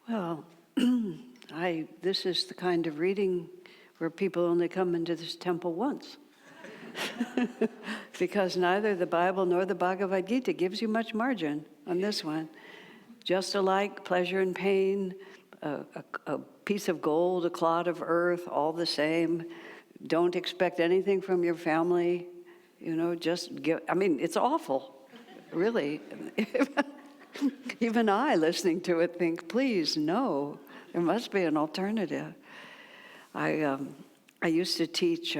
Well, this is the kind of reading where people only come into this temple once. Because neither the Bible nor the Bhagavad Gita gives you much margin on this one. Just alike, pleasure and pain, a piece of gold, a clod of earth, all the same. Don't expect anything from your family. Just give. I mean, it's awful, really. Even I, listening to it, think, please, no, there must be an alternative. I used to teach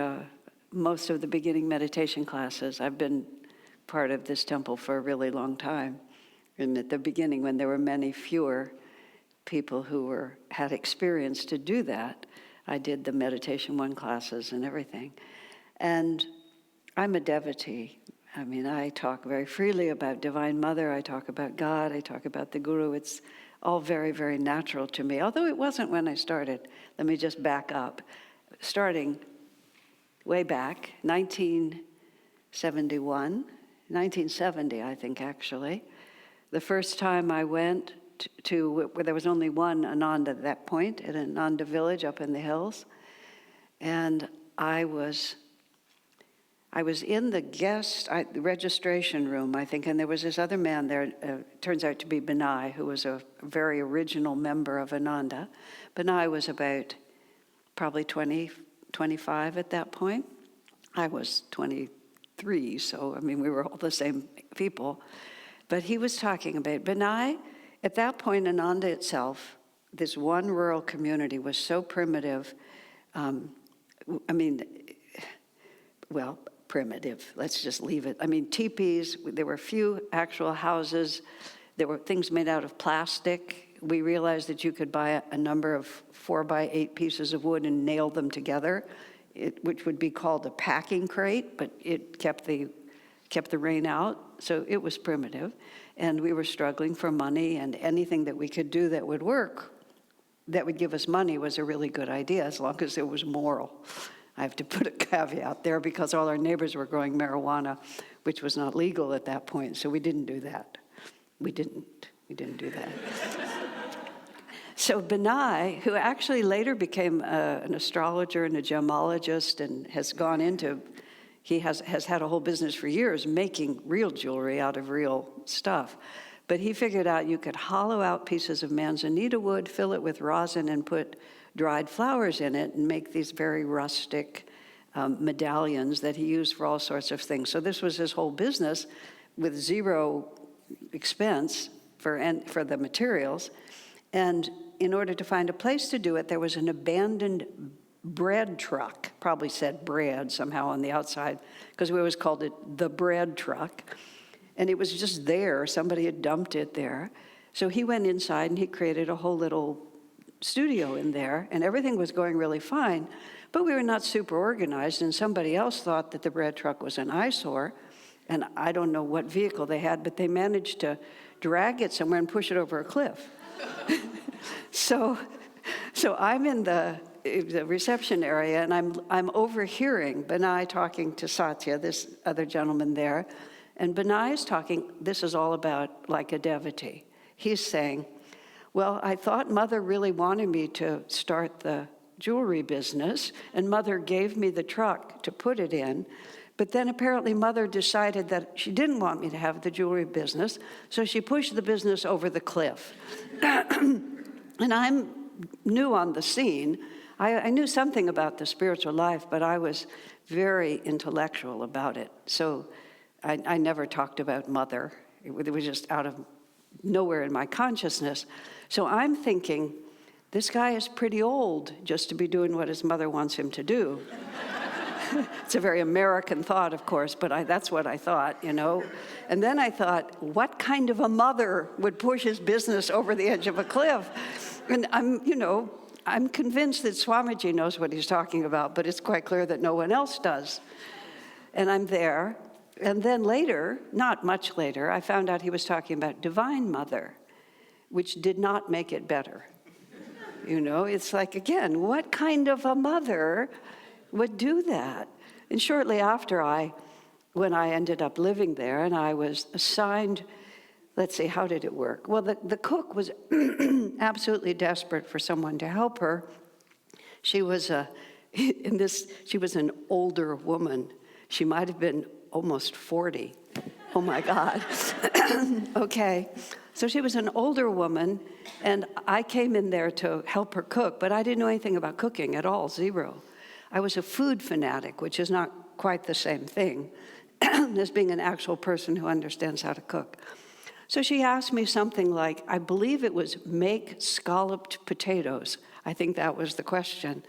most of the beginning meditation classes. I've been part of this temple for a really long time. And at the beginning, when there were many fewer people who had experience to do that, I did the Meditation 1 classes and everything. And I'm a devotee. I mean, I talk very freely about Divine Mother. I talk about God. I talk about the Guru. It's all very, very natural to me, although it wasn't when I started. Let me just back up. Starting way back, 1970, I think, actually. The first time I went to where there was only one Ananda at that point, at an Ananda village up in the hills. And I was in the the registration room, I think, and there was this other man there, turns out to be Benai, who was a very original member of Ananda. Benai was about probably 20, 25 at that point. I was 23, so, I mean, we were all the same people. But he was talking about Benai. At that point, Ananda itself, this one rural community, was so primitive. Primitive, let's just leave it. I mean, teepees, there were few actual houses. There were things made out of plastic. We realized that you could buy a number of 4x8 pieces of wood and nail them together, which would be called a packing crate, but it kept the rain out. So it was primitive. And we were struggling for money, and anything that we could do that would work, that would give us money, was a really good idea, as long as it was moral. I have to put a caveat there, because all our neighbors were growing marijuana, which was not legal at that point, so we didn't do that. We didn't do that. So Benai, who actually later became an astrologer and a gemologist and has gone into, he has had a whole business for years making real jewelry out of real stuff. But he figured out you could hollow out pieces of manzanita wood, fill it with rosin, and put dried flowers in it and make these very rustic medallions that he used for all sorts of things. So this was his whole business with zero expense for the materials. And in order to find a place to do it, there was an abandoned bread truck, probably said bread somehow on the outside, because we always called it the bread truck. And it was just there. Somebody had dumped it there. So he went inside and he created a whole little studio in there, and everything was going really fine, but we were not super organized, and somebody else thought that the bread truck was an eyesore, and I don't know what vehicle they had, but they managed to drag it somewhere and push it over a cliff. So I'm in the reception area, and I'm overhearing Benai talking to Satya, this other gentleman there, and Benai is talking, this is all about like a devotee. He's saying, well, I thought Mother really wanted me to start the jewelry business, and Mother gave me the truck to put it in, but then apparently Mother decided that she didn't want me to have the jewelry business, so she pushed the business over the cliff. And I'm new on the scene. I knew something about the spiritual life, but I was very intellectual about it. So I never talked about Mother. It was just out of nowhere in my consciousness. So I'm thinking, this guy is pretty old just to be doing what his mother wants him to do. It's a very American thought, of course, but that's what I thought, And then I thought, what kind of a mother would push his business over the edge of a cliff? And I'm convinced that Swamiji knows what he's talking about, but it's quite clear that no one else does. And I'm there. And then later, not much later, I found out he was talking about Divine Mother, which did not make it better. It's like, again, what kind of a mother would do that? And shortly after when I ended up living there, and I was assigned let's see, how did it work? Well, the cook was absolutely desperate for someone to help her. She was she was an older woman. She might have been almost 40. Oh my God. Okay. So she was an older woman, and I came in there to help her cook, but I didn't know anything about cooking at all, zero. I was a food fanatic, which is not quite the same thing as being an actual person who understands how to cook. So she asked me something like, I believe it was make scalloped potatoes. I think that was the question.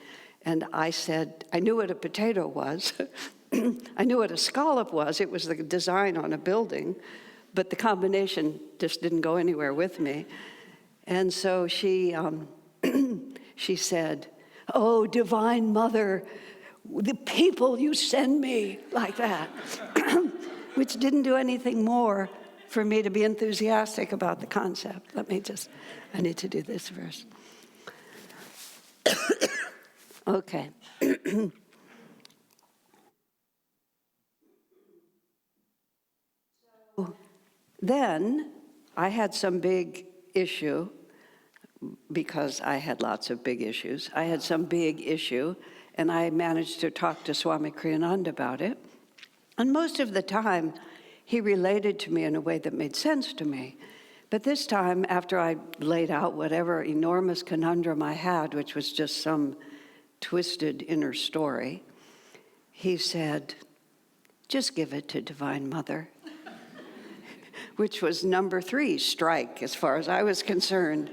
And I said, I knew what a potato was. I knew what a scallop was. It was the design on a building, but the combination just didn't go anywhere with me. And so she said, oh, Divine Mother, the people you send me, like that, which didn't do anything more for me to be enthusiastic about the concept. I need to do this first. Okay. Then I had some big issue, because I had lots of big issues. I had some big issue, and I managed to talk to Swami Kriyananda about it. And most of the time, he related to me in a way that made sense to me. But this time, after I laid out whatever enormous conundrum I had, which was just some twisted inner story, he said, just give it to Divine Mother. Which was number 3 strike, as far as I was concerned,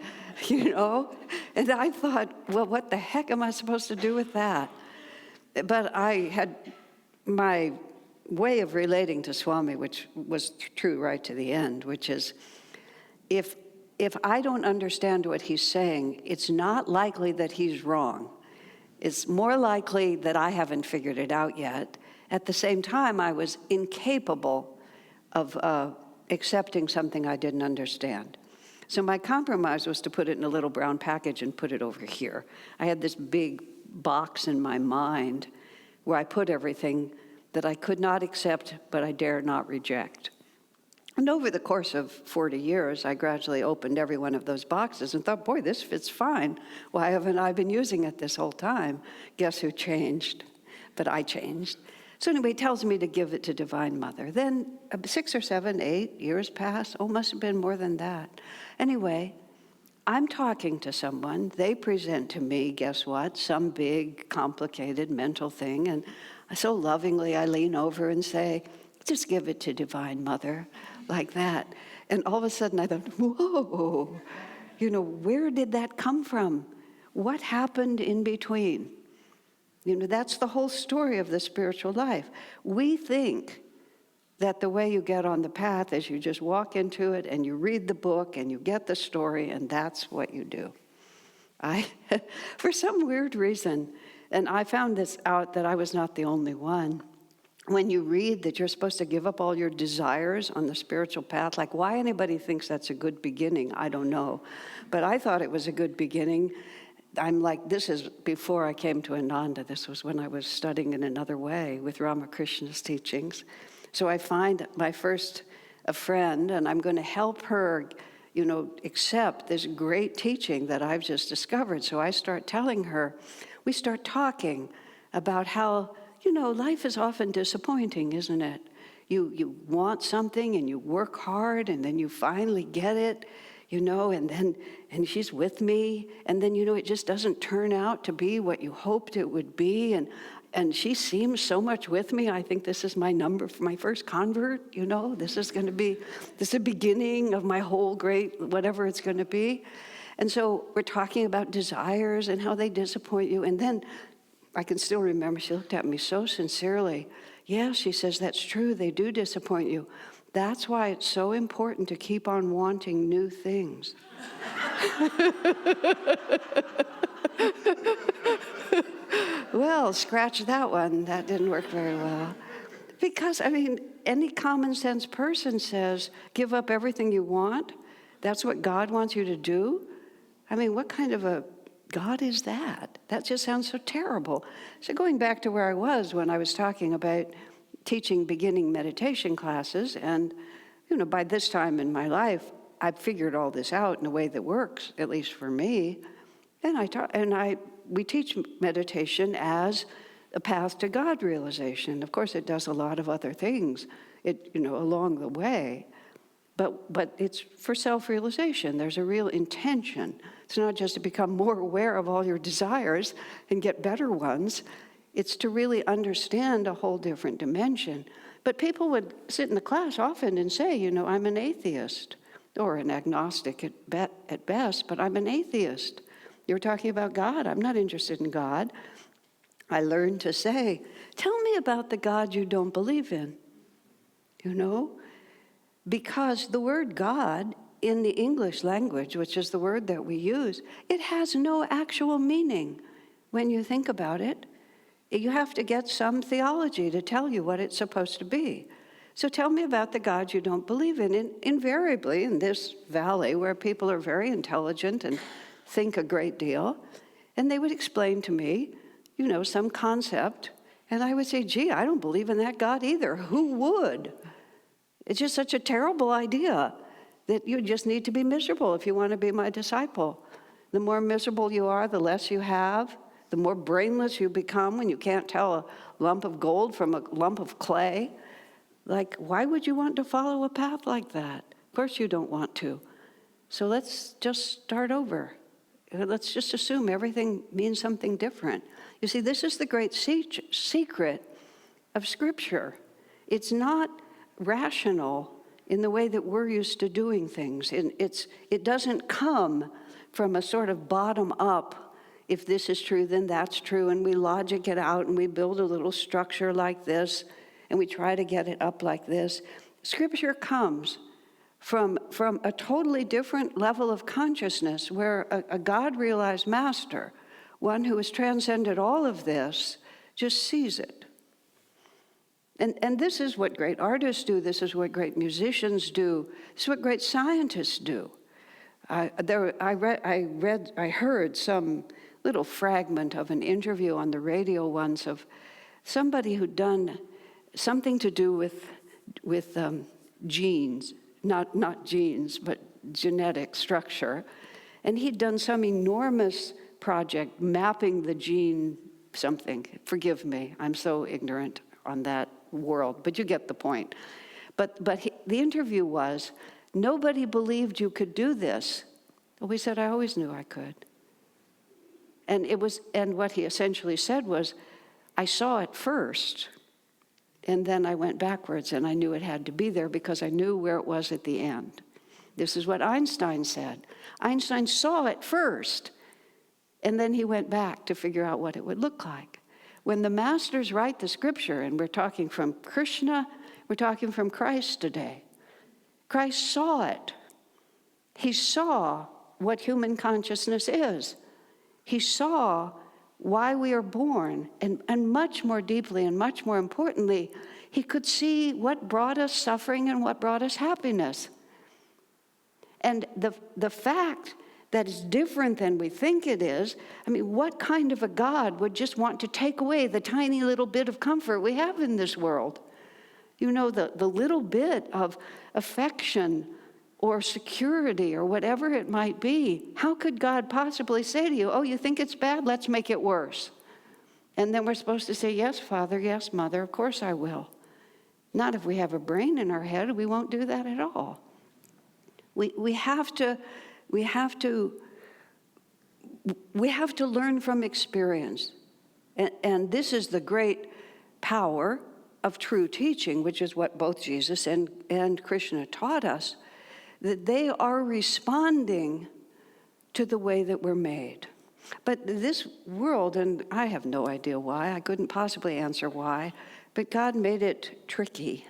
And I thought, well, what the heck am I supposed to do with that? But I had my way of relating to Swami, which was true right to the end, which is, if I don't understand what he's saying, it's not likely that he's wrong. It's more likely that I haven't figured it out yet. At the same time, I was incapable of accepting something I didn't understand. So my compromise was to put it in a little brown package and put it over here. I had this big box in my mind where I put everything that I could not accept, but I dare not reject. And over the course of 40 years, I gradually opened every one of those boxes and thought, boy, this fits fine. Why haven't I been using it this whole time? Guess who changed? But I changed. So anyway, he tells me to give it to Divine Mother. Then 6 or 7, 8 years pass. Oh, must have been more than that. Anyway, I'm talking to someone. They present to me, guess what? Some big, complicated mental thing. And so lovingly, I lean over and say, just give it to Divine Mother, like that. And all of a sudden, I thought, whoa, where did that come from? What happened in between? That's the whole story of the spiritual life. We think that the way you get on the path is you just walk into it and you read the book and you get the story, and that's what you do. For some weird reason, and I found this out that I was not the only one, when you read that you're supposed to give up all your desires on the spiritual path, like why anybody thinks that's a good beginning, I don't know. But I thought it was a good beginning. I'm like, this is before I came to Ananda. This was when I was studying in another way with Ramakrishna's teachings. So I find my first a friend, and I'm going to help her, accept this great teaching that I've just discovered. So I start telling her, we start talking about how, life is often disappointing, isn't it? You want something and you work hard and then you finally get it. And she's with me, and then, it just doesn't turn out to be what you hoped it would be, and she seems so much with me. I think this is my number for my first convert, this is the beginning of my whole great, whatever it's going to be. And so we're talking about desires and how they disappoint you, and then I can still remember she looked at me so sincerely. Yeah, she says, that's true, they do disappoint you. That's why it's so important to keep on wanting new things. Well, scratch that one. That didn't work very well. Because, any common sense person says, give up everything you want. That's what God wants you to do. What kind of a God is that? That just sounds so terrible. So going back to where I was when I was talking about teaching beginning meditation classes, and by this time in my life, I've figured all this out in a way that works, at least for me. And we teach meditation as a path to God realization. Of course, it does a lot of other things, along the way. But it's for self-realization. There's a real intention. It's not just to become more aware of all your desires and get better ones. It's to really understand a whole different dimension. But people would sit in the class often and say, I'm an atheist, or an agnostic at best, but I'm an atheist. You're talking about God. I'm not interested in God. I learned to say, tell me about the God you don't believe in, Because the word God in the English language, which is the word that we use, it has no actual meaning when you think about it. You have to get some theology to tell you what it's supposed to be. So tell me about the God you don't believe in. Invariably, in this valley where people are very intelligent and think a great deal, and they would explain to me, some concept, and I would say, gee, I don't believe in that God either. Who would? It's just such a terrible idea that you just need to be miserable if you want to be my disciple. The more miserable you are, the less you have, the more brainless you become when you can't tell a lump of gold from a lump of clay. Like, why would you want to follow a path like that? Of course you don't want to. So let's just start over. Let's just assume everything means something different. You see, this is the great secret of Scripture. It's not rational in the way that we're used to doing things. It doesn't come from a sort of bottom-up, if this is true, then that's true, and we logic it out, and we build a little structure like this, and we try to get it up like this. Scripture comes from a totally different level of consciousness where a God-realized master, one who has transcended all of this, just sees it. And this is what great artists do. This is what great musicians do. This is what great scientists do. I heard some little fragment of an interview on the radio once of somebody who'd done something to do with genes, not genes, but genetic structure. And he'd done some enormous project mapping the gene something. Forgive me, I'm so ignorant on that world, but you get the point. But the interview was, nobody believed you could do this. Well, we said, I always knew I could. And what he essentially said was, I saw it first, and then I went backwards, and I knew it had to be there because I knew where it was at the end. This is what Einstein said. Einstein saw it first, and then he went back to figure out what it would look like. When the masters write the Scripture, and we're talking from Krishna, we're talking from Christ today, Christ saw it. He saw what human consciousness is. He saw why we are born, and much more deeply and much more importantly, he could see what brought us suffering and what brought us happiness. And the fact that it's different than we think it is, what kind of a God would just want to take away the tiny little bit of comfort we have in this world? The little bit of affection or security or whatever it might be. How could God possibly say to you, oh, you think it's bad? Let's make it worse. And then we're supposed to say, yes, Father, yes, Mother, of course I will. Not if we have a brain in our head, we won't do that at all. We have to learn from experience. And this is the great power of true teaching, which is what both Jesus and Krishna taught us, that they are responding to the way that we're made. But this world, and I have no idea why, I couldn't possibly answer why, but God made it tricky.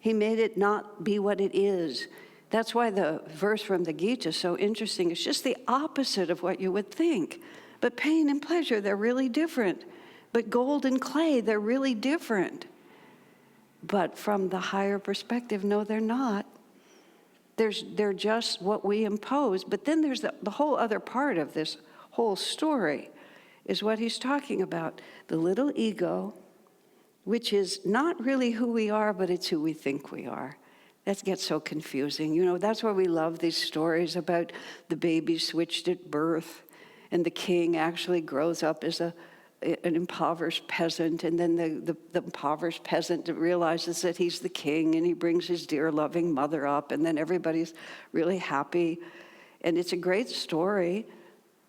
He made it not be what it is. That's why the verse from the Gita is so interesting. It's just the opposite of what you would think. But pain and pleasure, they're really different. But gold and clay, they're really different. But from the higher perspective, no, they're not. They're just what we impose. But then there's the whole other part of this whole story is what he's talking about. The little ego, which is not really who we are, but it's who we think we are. That gets so confusing. You know, that's why we love these stories about the baby switched at birth, and the king actually grows up as an impoverished peasant, and then the impoverished peasant realizes that he's the king, and he brings his dear loving mother up, and then everybody's really happy. And it's a great story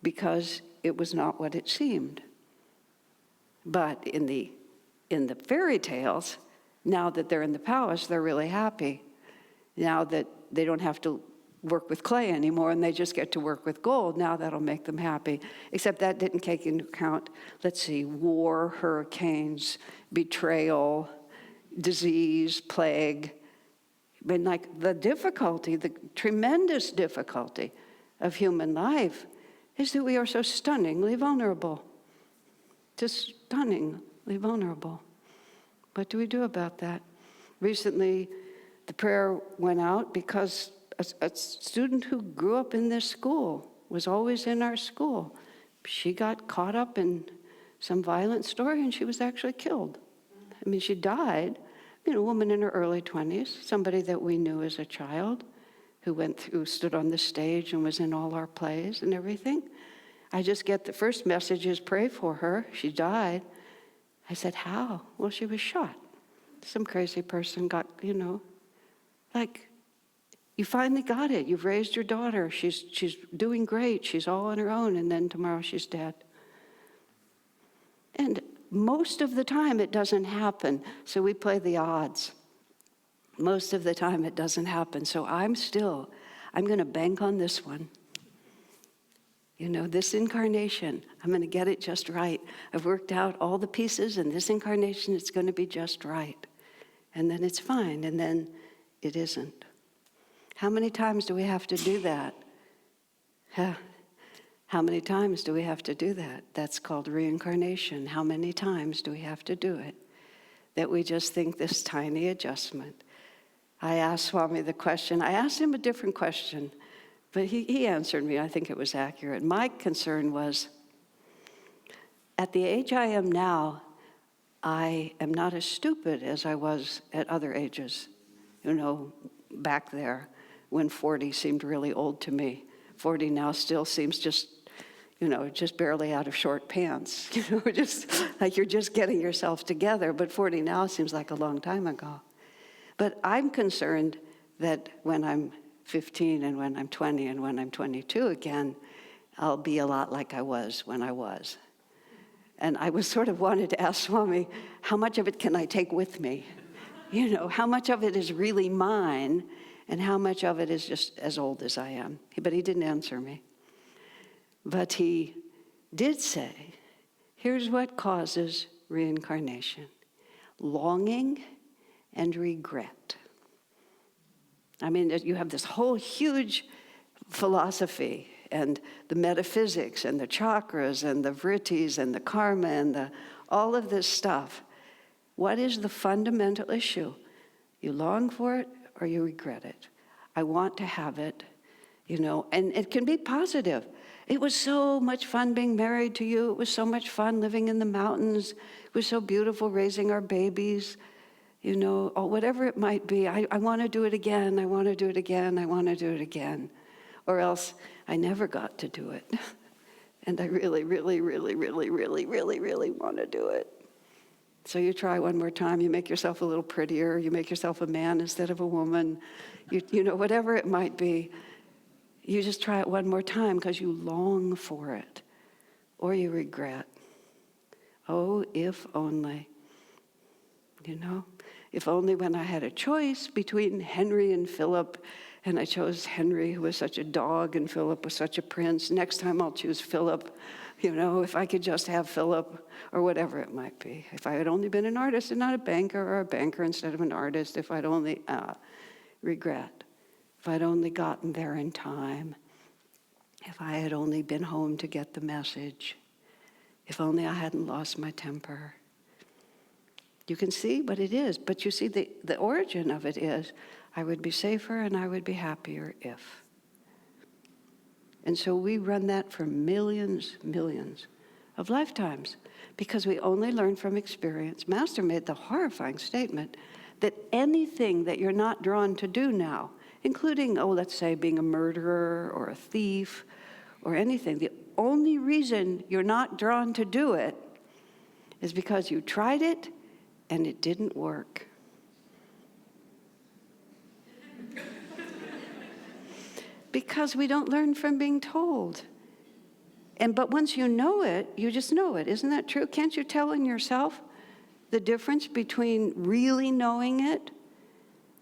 because it was not what it seemed. But in the fairy tales, now that they're in the palace, they're really happy. Now that they don't have to work with clay anymore and they just get to work with gold, now that'll make them happy. Except that didn't take into account, let's see, war, hurricanes, betrayal, disease, plague. I mean, like the difficulty, the tremendous difficulty of human life is that we are so stunningly vulnerable. Just stunningly vulnerable. What do we do about that? Recently, the prayer went out because a student who grew up in this school, was always in our school. She got caught up in some violent story and she was actually killed. I mean, she died. You know, a woman in her early 20s, somebody that we knew as a child, who stood on the stage and was in all our plays and everything. I just get the first message is pray for her. She died. I said, how? Well, she was shot. Some crazy person got, you know, like, you finally got it. You've raised your daughter. She's doing great. She's all on her own, and then tomorrow she's dead. And most of the time it doesn't happen, so we play the odds. Most of the time it doesn't happen, so I'm going to bank on this one. You know, this incarnation, I'm going to get it just right. I've worked out all the pieces, and this incarnation, it's going to be just right. And then it's fine, and then it isn't. How many times do we have to do that? How many times do we have to do that? That's called reincarnation. How many times do we have to do it? That we just think this tiny adjustment. I asked Swami the question. I asked him a different question, but he answered me. I think it was accurate. My concern was, at the age I am now, I am not as stupid as I was at other ages. You know, back there, when 40 seemed really old to me. 40 now still seems just, you know, just barely out of short pants. You know, just like you're just getting yourself together. But 40 now seems like a long time ago. But I'm concerned that when I'm 15 and when I'm 20 and when I'm 22 again, I'll be a lot like I was when I was. And I was sort of wanted to ask Swami, how much of it can I take with me? You know, how much of it is really mine and how much of it is just as old as I am? But he didn't answer me. But he did say, here's what causes reincarnation: longing and regret. I mean, you have this whole huge philosophy and the metaphysics and the chakras and the vrittis and the karma and all of this stuff. What is the fundamental issue? You long for it or you regret it. I want to have it, you know, and it can be positive. It was so much fun being married to you. It was so much fun living in the mountains. It was so beautiful raising our babies, you know, or whatever it might be. I want to do it again. I want to do it again. I want to do it again. Or else I never got to do it. And I really, really, really, really, really, really, really want to do it. So you try one more time, you make yourself a little prettier, you make yourself a man instead of a woman, you know, whatever it might be. You just try it one more time because you long for it, or you regret. Oh, if only, you know, if only when I had a choice between Henry and Philip, and I chose Henry, who was such a dog, and Philip was such a prince. Next time I'll choose Philip. You know, if I could just have Philip, or whatever it might be. If I had only been an artist and not a banker, or a banker instead of an artist, if I'd only, regret. If I'd only gotten there in time. If I had only been home to get the message. If only I hadn't lost my temper. You can see what it is, but you see the origin of it is, I would be safer and I would be happier if. And so we run that for millions of lifetimes because we only learn from experience. Master made the horrifying statement that anything that you're not drawn to do now, including, let's say being a murderer or a thief or anything, the only reason you're not drawn to do it is because you tried it and it didn't work. Because we don't learn from being told. But once you know it, you just know it. Isn't that true? Can't you tell in yourself the difference between really knowing it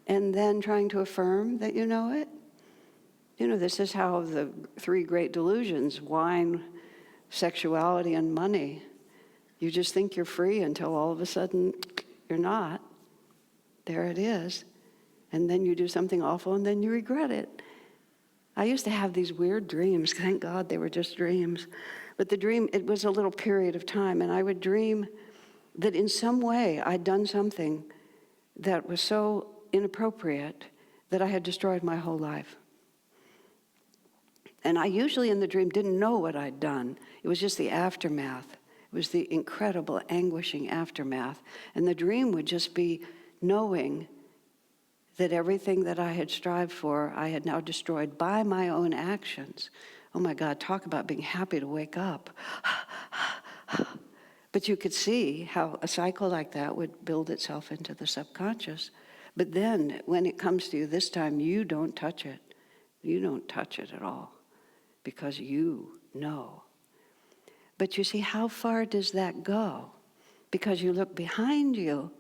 and then trying to affirm that you know it? This is how the three great delusions, wine, sexuality, and money, you just think you're free until all of a sudden you're not. There it is. And then you do something awful and then you regret it. I used to have these weird dreams. Thank God they were just dreams. But the dream, it was a little period of time, and I would dream that in some way I'd done something that was so inappropriate that I had destroyed my whole life. And I usually in the dream didn't know what I'd done. It was just the aftermath. It was the incredible, anguishing aftermath. And the dream would just be knowing that everything that I had strived for, I had now destroyed by my own actions. Oh my God, talk about being happy to wake up. But you could see how a cycle like that would build itself into the subconscious. But then, when it comes to you this time, you don't touch it. You don't touch it at all, because you know. But you see, how far does that go? Because you look behind you,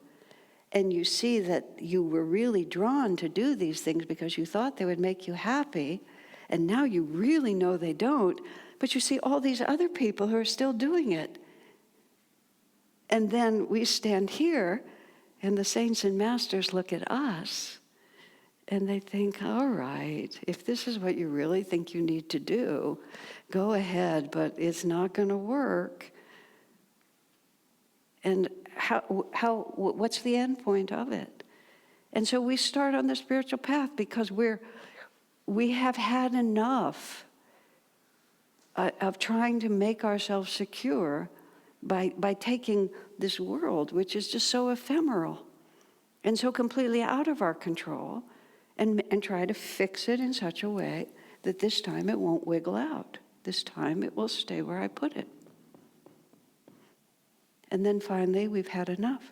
and you see that you were really drawn to do these things because you thought they would make you happy, and now you really know they don't, but you see all these other people who are still doing it. And then we stand here, and the saints and masters look at us, and they think, all right, if this is what you really think you need to do, go ahead, but it's not going to work. And what's the end point of it? And so we start on the spiritual path because we have had enough of trying to make ourselves secure by taking this world, which is just so ephemeral and so completely out of our control, and try to fix it in such a way that this time it won't wiggle out. This time it will stay where I put it. And then finally, we've had enough.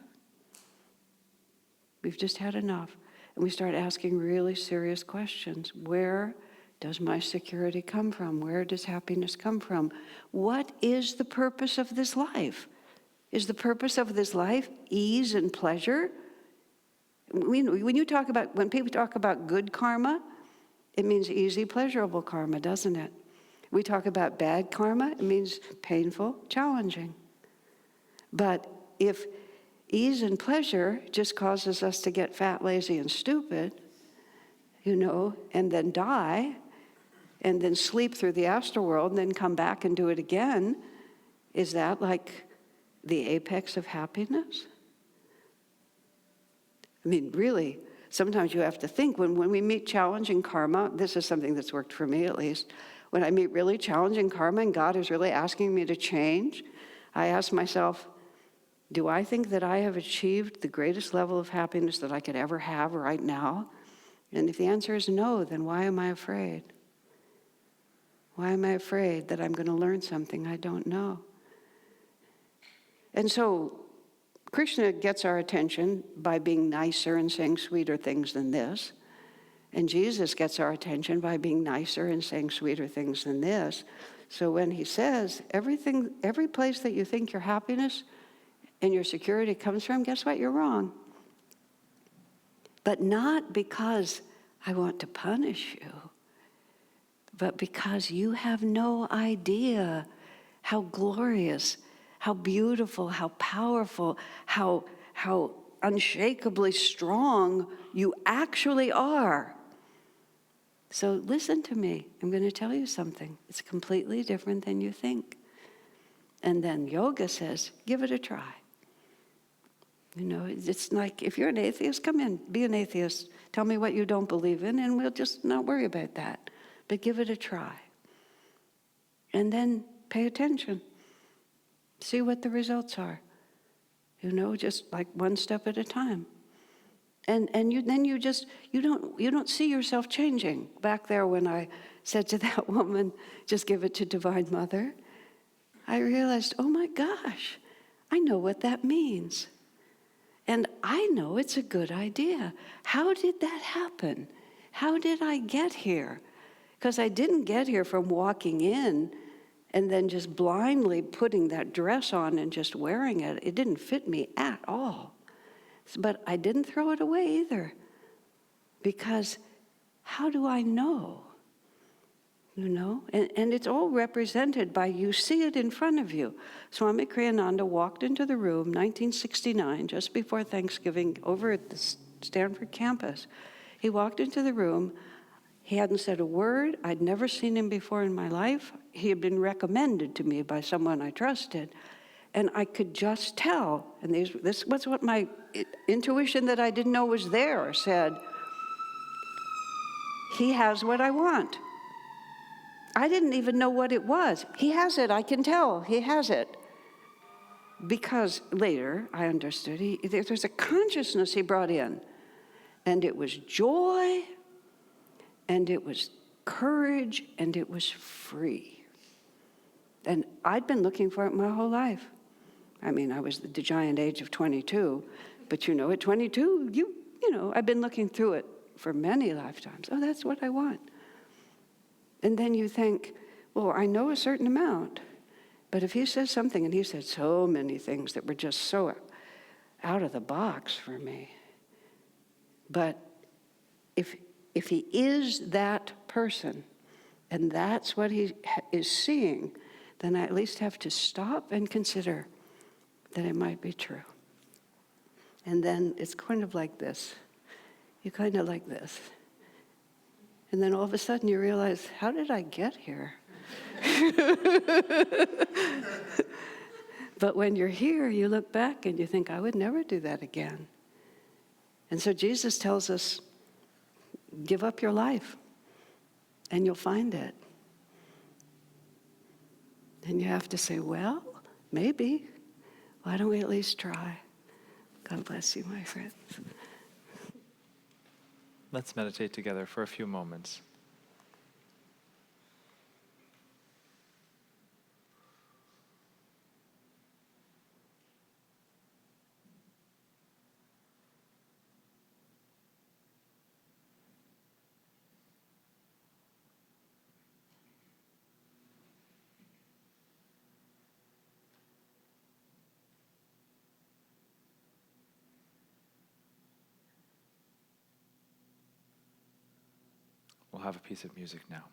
We've just had enough. And we start asking really serious questions. Where does my security come from? Where does happiness come from? What is the purpose of this life? Is the purpose of this life ease and pleasure? When people talk about good karma, it means easy, pleasurable karma, doesn't it? We talk about bad karma, it means painful, challenging. But if ease and pleasure just causes us to get fat, lazy, and stupid, and then die, and then sleep through the astral world, and then come back and do it again, is that like the apex of happiness? I mean, really, sometimes you have to think, when we meet challenging karma, this is something that's worked for me at least, when I meet really challenging karma and God is really asking me to change, I ask myself, do I think that I have achieved the greatest level of happiness that I could ever have right now? And if the answer is no, then why am I afraid? Why am I afraid that I'm going to learn something I don't know? And so Krishna gets our attention by being nicer and saying sweeter things than this. And Jesus gets our attention by being nicer and saying sweeter things than this. So when he says, every place that you think your happiness and your security comes from, guess what? You're wrong. But not because I want to punish you, but because you have no idea how glorious, how beautiful, how powerful, how unshakably strong you actually are. So listen to me. I'm going to tell you something. It's completely different than you think. And then yoga says, give it a try. It's like, if you're an atheist, come in, be an atheist. Tell me what you don't believe in, and we'll just not worry about that. But give it a try. And then pay attention. See what the results are. Just like one step at a time. Then you don't see yourself changing. Back there when I said to that woman, just give it to Divine Mother, I realized, oh my gosh, I know what that means. And I know it's a good idea. How did that happen? How did I get here? Because I didn't get here from walking in and then just blindly putting that dress on and just wearing it. It didn't fit me at all. But I didn't throw it away either. Because how do I know? You know? And it's all represented by, you see it in front of you. Swami Kriyananda walked into the room, 1969, just before Thanksgiving, over at the Stanford campus. He walked into the room. He hadn't said a word. I'd never seen him before in my life. He had been recommended to me by someone I trusted. And I could just tell, and this was what my intuition that I didn't know was there said, he has what I want. I didn't even know what it was. He has it, I can tell, he has it. Because later I understood, there's a consciousness he brought in. And it was joy, and it was courage, and it was free. And I'd been looking for it my whole life. I mean, I was the giant age of 22, but at 22, I've been looking through it for many lifetimes. Oh, that's what I want. And then you think, well, I know a certain amount, but if he says something, and he said so many things that were just so out of the box for me. But if he is that person, and that's what he is seeing, then I at least have to stop and consider that it might be true. And then it's kind of like this. You kind of like this. And then all of a sudden you realize, how did I get here? But when you're here, you look back and you think, I would never do that again. And so Jesus tells us, give up your life and you'll find it. And you have to say, well, maybe. Why don't we at least try? God bless you, my friends. Let's meditate together for a few moments. We'll have a piece of music now.